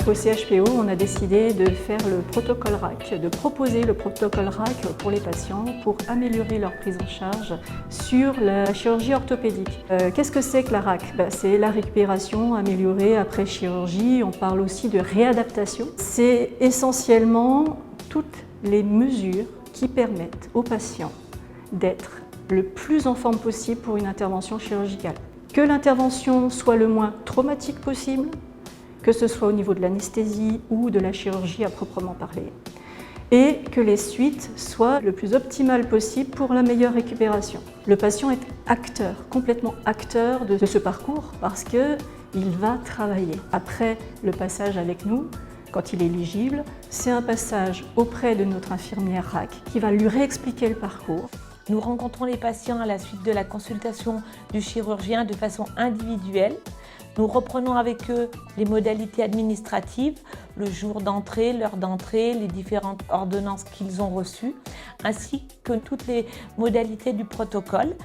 Au CHPO, on a décidé de faire le protocole RAC, de proposer le protocole RAC pour les patients pour améliorer leur prise en charge sur la chirurgie orthopédique. Qu'est-ce que c'est que la RAC? C'est la récupération améliorée après chirurgie. On parle aussi de réadaptation. C'est essentiellement toutes les mesures qui permettent aux patients d'être le plus en forme possible pour une intervention chirurgicale. Que l'intervention soit le moins traumatique possible, que ce soit au niveau de l'anesthésie ou de la chirurgie à proprement parler, et que les suites soient le plus optimales possible pour la meilleure récupération. Le patient est acteur, complètement acteur de ce parcours parce qu'il va travailler. Après le passage avec nous, quand il est éligible, c'est un passage auprès de notre infirmière RAC qui va lui réexpliquer le parcours. Nous rencontrons les patients à la suite de la consultation du chirurgien de façon individuelle. Nous reprenons avec eux les modalités administratives, le jour d'entrée, l'heure d'entrée, les différentes ordonnances qu'ils ont reçues, ainsi que toutes les modalités du protocole,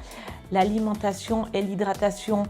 l'alimentation et l'hydratation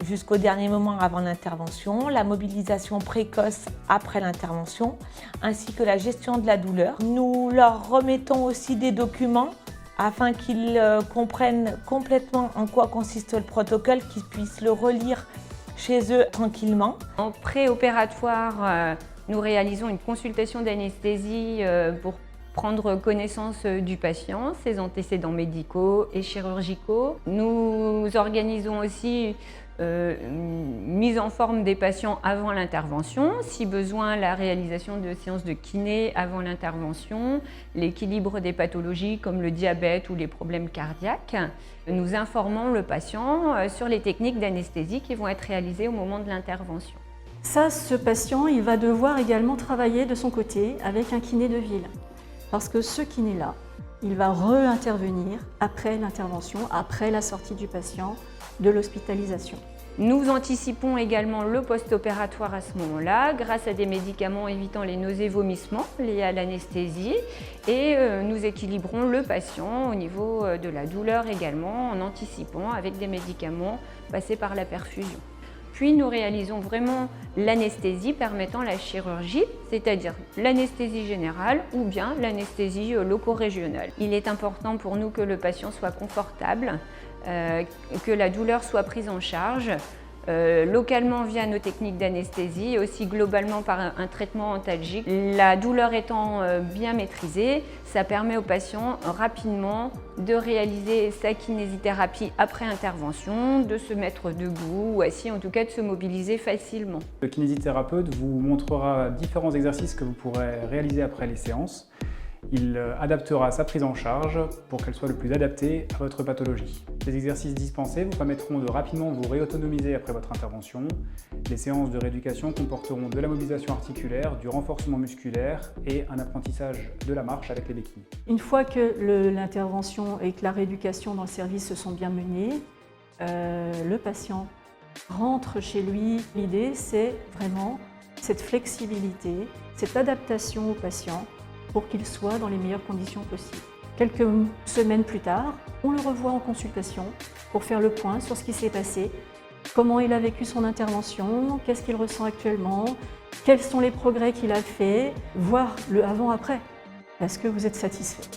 jusqu'au dernier moment avant l'intervention, la mobilisation précoce après l'intervention, ainsi que la gestion de la douleur. Nous leur remettons aussi des documents afin qu'ils comprennent complètement en quoi consiste le protocole, qu'ils puissent le relire chez eux tranquillement. En préopératoire, nous réalisons une consultation d'anesthésie pour prendre connaissance du patient, ses antécédents médicaux et chirurgicaux. Nous organisons aussi une mise en forme des patients avant l'intervention, si besoin la réalisation de séances de kiné avant l'intervention, l'équilibre des pathologies comme le diabète ou les problèmes cardiaques. Nous informons le patient sur les techniques d'anesthésie qui vont être réalisées au moment de l'intervention. Ça, ce patient, il va devoir également travailler de son côté avec un kiné de ville. Parce que ce kiné-là, il va re-intervenir après l'intervention, après la sortie du patient de l'hospitalisation. Nous anticipons également le post-opératoire à ce moment-là grâce à des médicaments évitant les nausées et vomissements liés à l'anesthésie et nous équilibrons le patient au niveau de la douleur également en anticipant avec des médicaments passés par la perfusion. Puis nous réalisons vraiment l'anesthésie permettant la chirurgie, c'est-à-dire l'anesthésie générale ou bien l'anesthésie loco-régionale. Il est important pour nous que le patient soit confortable, que la douleur soit prise en charge localement via nos techniques d'anesthésie et aussi globalement par un traitement antalgique. La douleur étant bien maîtrisée, ça permet au patient rapidement de réaliser sa kinésithérapie après intervention, de se mettre debout ou assis, en tout cas de se mobiliser facilement. Le kinésithérapeute vous montrera différents exercices que vous pourrez réaliser après les séances. Il adaptera sa prise en charge pour qu'elle soit le plus adaptée à votre pathologie. Les exercices dispensés vous permettront de rapidement vous réautonomiser après votre intervention. Les séances de rééducation comporteront de la mobilisation articulaire, du renforcement musculaire et un apprentissage de la marche avec les béquilles. Une fois que l'intervention et que la rééducation dans le service se sont bien menées, le patient rentre chez lui. L'idée, c'est vraiment cette flexibilité, cette adaptation au patient pour qu'il soit dans les meilleures conditions possibles. Quelques semaines plus tard, on le revoit en consultation pour faire le point sur ce qui s'est passé, comment il a vécu son intervention, qu'est-ce qu'il ressent actuellement, quels sont les progrès qu'il a faits, voir le avant-après. Est-ce que vous êtes satisfait?